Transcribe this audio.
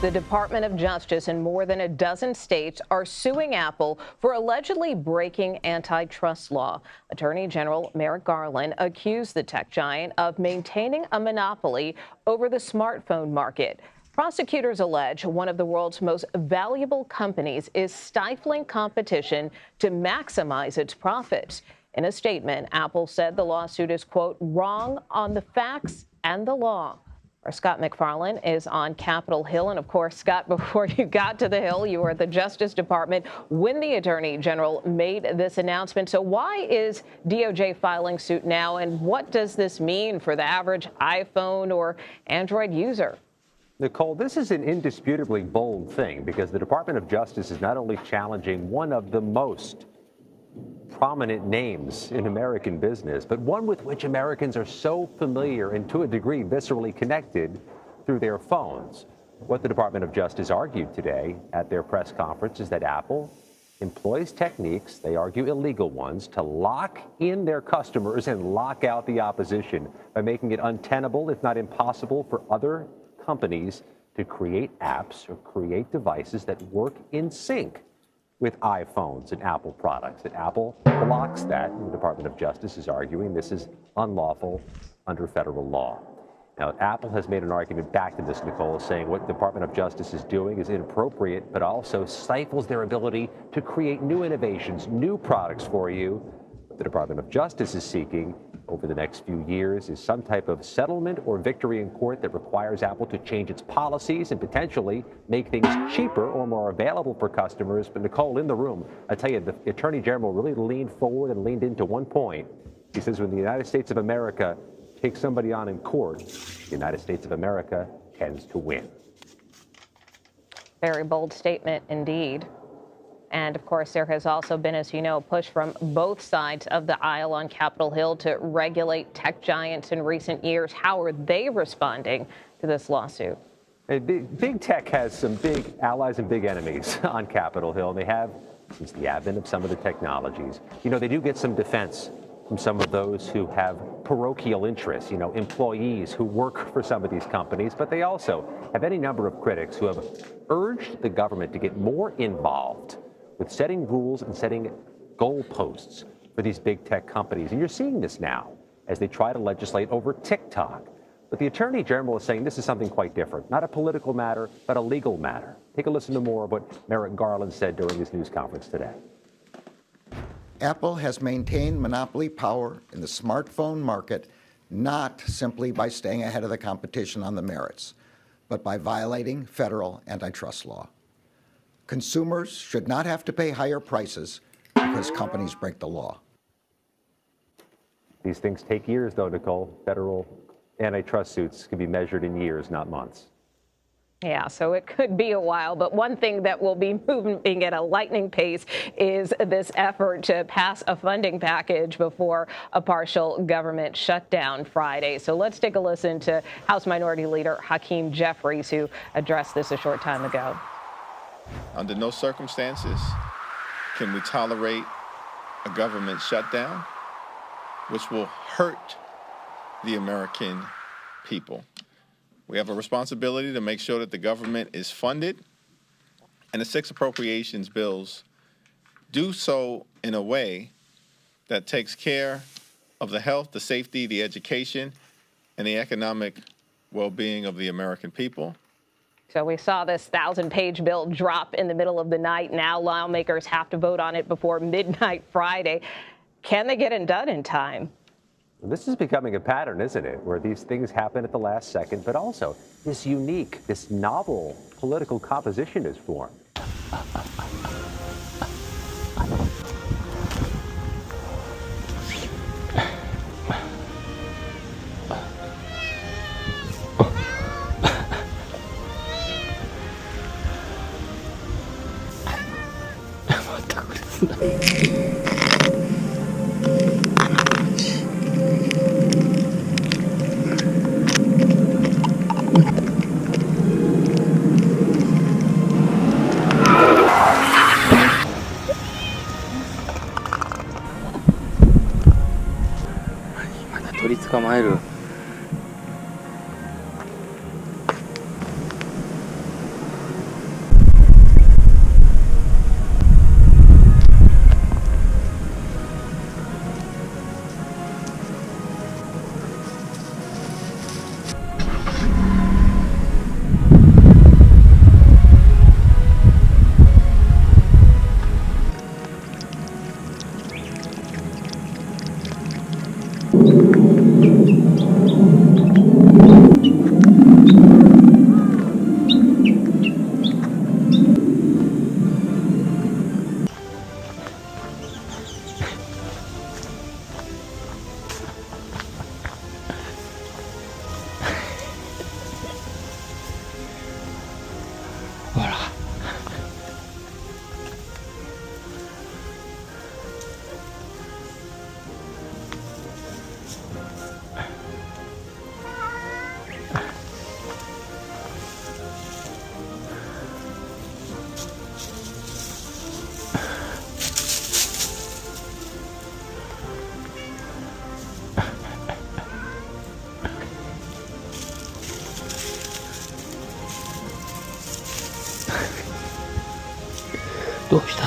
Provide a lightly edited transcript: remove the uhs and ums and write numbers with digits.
The Department of Justice in more than a dozen states are suing Apple for allegedly breaking antitrust law. Attorney General Merrick Garland accused the tech giant of maintaining a monopoly over the smartphone market. Prosecutors allege one of the world's most valuable companies is stifling competition to maximize its profits. In a statement, Apple said the lawsuit is, quote, wrong on the facts and the law. Our Scott MacFarlane is on Capitol Hill. And of course, Scott, before you got to the Hill, you were at the Justice Department when the Attorney General made this announcement. So why is DOJ filing suit now? And what does this mean for the average iPhone or Android user? Nicole, this is an indisputably bold thing because the Department of Justice is not only challenging one of the most prominent names in American business, but one with which Americans are so familiar and to a degree viscerally connected through their phones. What the Department of Justice argued today at their press conference is that Apple employs techniques, they argue illegal ones, to lock in their customers and lock out the opposition by making it untenable, if not impossible, for other companies to create apps or create devices that work in sync with iPhones and Apple products. That Apple blocks that. And the Department of Justice is arguing this is unlawful under federal law. Now, Apple has made an argument back to this, Nicole, saying what the Department of Justice is doing is inappropriate, but also stifles their ability to create new innovations, new products for you. What the Department of Justice is seeking over the next few years is some type of settlement or victory in court that requires Apple to change its policies and potentially make things cheaper or more available for customers. But Nicole, in the room, I tell you, the Attorney General really leaned forward and leaned into one point. He says when the United States of America takes somebody on in court, the United States of America tends to win. Very bold statement indeed. And of course, there has also been, as you know, a push from both sides of the aisle on Capitol Hill to regulate tech giants in recent years. How are they responding to this lawsuit? Big tech has some big allies and big enemies on Capitol Hill. They have since the advent of some of the technologies. You know, they do get some defense from some of those who have parochial interests, you know, employees who work for some of these companies, but they also have any number of critics who have urged the government to get more involved with setting rules and setting goalposts for these big tech companies. And you're seeing this now as they try to legislate over TikTok. But the Attorney General is saying this is something quite different, not a political matter, but a legal matter. Take a listen to more of what Merrick Garland said during his news conference today. Apple has maintained monopoly power in the smartphone market not simply by staying ahead of the competition on the merits, but by violating federal antitrust law. Consumers should not have to pay higher prices because companies break the law. These things take years, though, Nicole. Federal antitrust suits can be measured in years, not months. Yeah, so it could be a while. But one thing that will be moving at a lightning pace is this effort to pass a funding package before a partial government shutdown Friday. So let's take a listen to House Minority Leader Hakeem Jeffries, who addressed this a short time ago. Under no circumstances can we tolerate a government shutdown, which will hurt the American people. We have a responsibility to make sure that the government is funded, and the 6 appropriations bills do so in a way that takes care of the health, the safety, the education, and the economic well-being of the American people. So we saw this 1,000-page bill drop in the middle of the night. Now lawmakers have to vote on it before midnight Friday. Can they get it done in time? This is becoming a pattern, isn't it, where these things happen at the last second, but also this unique, this novel political composition is formed.鳥捕まえる。どうした